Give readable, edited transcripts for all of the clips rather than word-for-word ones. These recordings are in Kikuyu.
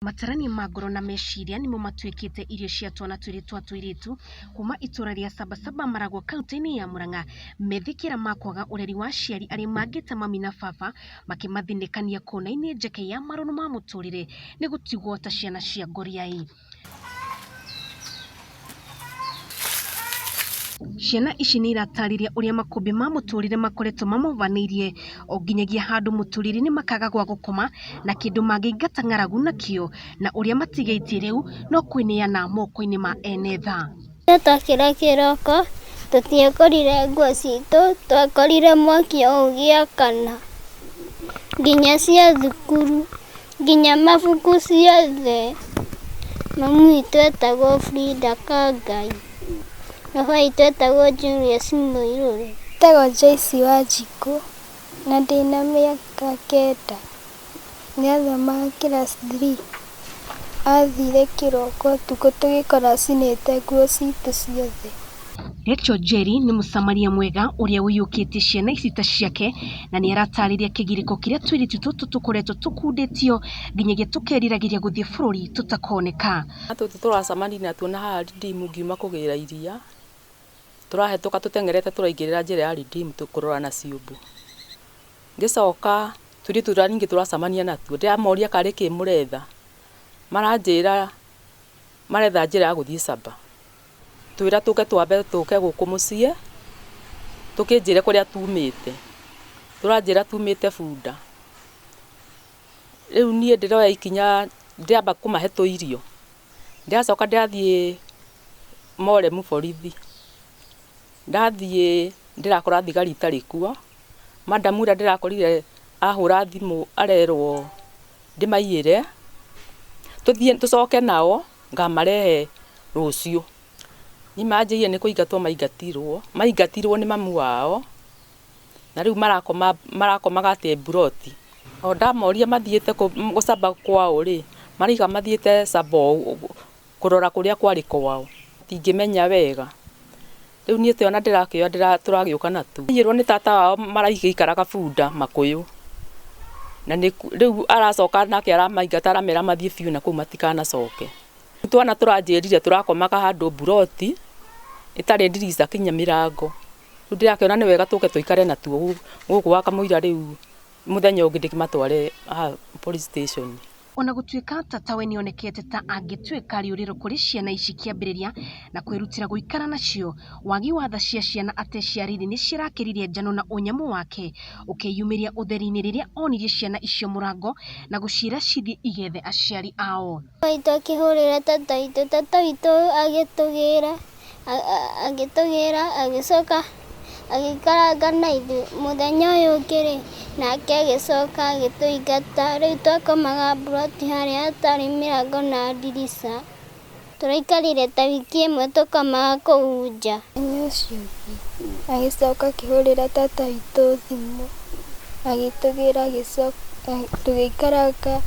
Matarani magoro na meciria nimo matuikite irio cia twana twiri twa tuiritu kuma itura ria SABABA MARAGWA kaunti-ini ya MURANGA methikira makwaga ureri wa aciari aria mangite mami na baba makimathinikania kona-ini njeke ya marunu ma muturire ni gutigwo ta ciana cia ngoriai. Ciana ici ni iratariria uria makumbi ma muturire makoretwo mamuvanirie o nginyagia handu muturire ni makaga gwa gukoma na kindu mangĩingata ng'aragu nakio na uria matigitie riu no kwineana moko-ini ma ene tha. Twakĩra kĩroko tũtiekorire nguo citũ, twakorire mwaki o ũgĩakana nginya cia thukuru nginya mabuku ciothe. Mamu witũ etagwo Frida Kangai, baba witũ etagwo Julius Mũirũrĩ. Etagwo Joyce Wanjikũ na ndĩna mĩaka 9. Nĩathomaga class 3. Athire kĩroko ũtukũ tũgĩkora acinĩte nguo citũ ciothe. Rachel Jerry ni mũsamaria mwega uria wĩyũkĩtie ciana ici ta ciake na nĩ aratariria kĩgirĩko kĩrĩa twĩrĩtu tũtũ tũkoretwo tũkundĩtio nginyagia tũkeriragĩria gũthiĩ bũrũri tũtakoneka. Tũtũ tũracamania natuo na haha Redeem ngiuma kũgĩra iria, tũrahetũka tũtengerete tũraingĩrĩra njĩra ya Redeem kũrora na ciũmbu. Ngĩcoka twĩrĩtu tũrĩa ningĩ tũracamania natuo ndĩramoria karĩ kĩ mũretha, maranjĩra maretha njĩra ya gũthiĩ Saba. Twĩra tũke gũkũ mũciĩ tũkĩnjĩre kũrĩa tumĩte, tũranjĩra tumĩte Bunda. Rĩu niĩ ndĩroya ikinya ndĩamba kũmahe tũirio, ndĩracoka ndĩrathiĩ Moremu borithi, ndathiĩ ndĩrakora thigari itarĩ kuo. Madamu ũrĩa ndĩrakorire ahũra thimũ arerwo ndĩmaiyĩre tũthiĩ tũcoke nao ngamarehe rũciũ. Nimanjĩire nĩ kũingatwo maingatirwo nĩ mamu wao na rĩu marakomaga atĩ mburoti. O ndamoria mathiĩte gũcamba kwao rĩ, maraiga mathiĩte Saba kũrora kũrĩa kwarĩ kwao, tingĩmenya wega. Rĩu niĩ twana ndĩrakĩoya tũragĩũka natuo. Njĩrwo nĩ tata wao maraiga ikaraga Bunda Makũyũ, na rĩu aracoka nake aramaingata aramera mathiĩ biũ na kũu matikanacoke. Twana tũranjĩrire tũrakomaga handũ mburoti itarĩ ndirica kinya mĩrango. Rĩu ndĩrakĩona nĩ wega tũke tũikare natuo gũkũ gwa kamũira, rĩu mũthenya ũngĩ ndĩkĩmatware police station. Ona gũtuĩka tatawe nĩonekete ta angĩtuĩka rĩũrĩro kũrĩ ciana ici kĩambĩrĩria na kwĩrutĩra gũikara nacio, wagi wa tha cia ciana ateciarĩire nĩ cirakĩririe njano na ũnyamu wake ũkĩyumĩria ũtheri-inĩ rĩrĩa onirie ciana icio mũrango na gũciĩra cithiĩ igethe aciari ao. Witũ akĩhũrĩra tata witũ agĩtũgĩra agĩcoka agĩkaranga na ithuĩ. Mũthenya ũyũ ũngĩ rĩ, nake agĩcoka agĩtũingata. Rĩu twakomaga mburoti harĩa hatarĩ mĩrango na ndirica. Tũraikarire ta wiki ĩmwe tũkomaga kũu nja. Ũcio ũngĩ agĩcoka akĩhũrĩra tata witũ thimũ agĩtũgĩra tũgĩikaranga,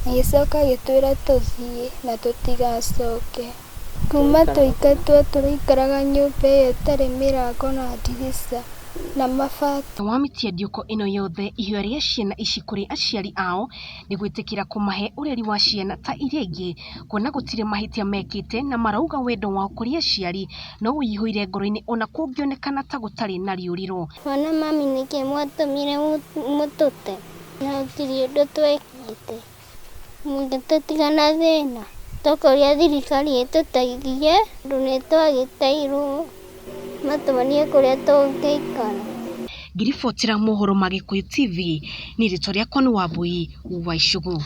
agĩcoka agĩtwĩra tũthiĩ na tũtigacoke. Kuma tũingatwo tũraikaraga nyũmba ĩyo ĩtarĩ mĩrango na ndirica na mabati. Wamitia ndiũko ĩno yothe, ihoya rĩa ciana ici kũrĩ aciari ao nĩ gwĩtĩkĩra kũmahe ũreri wa ciana ta iria ingĩ, kuona gũtirĩ mahĩtia mekĩte na marauga wendo wao kũrĩ aciari no wĩihũire ngoro-inĩ ona kũngĩonekana ta gũtarĩ na rĩũrĩro. Wana mami nĩkĩ mwatũmire mũtũte? Na gũtirĩ ũndũ twekĩte, mũngĩtũtiga thĩna. Tũkoria thirikari ĩtũteithie, tondũ nĩtwagĩteirwo matuonie kũrĩa tũngĩikara. Ngiribotera mohoro ma Gĩkũyũ TV, nĩ rĩtwa rĩakwa nĩ Wambui wa Icũgũ.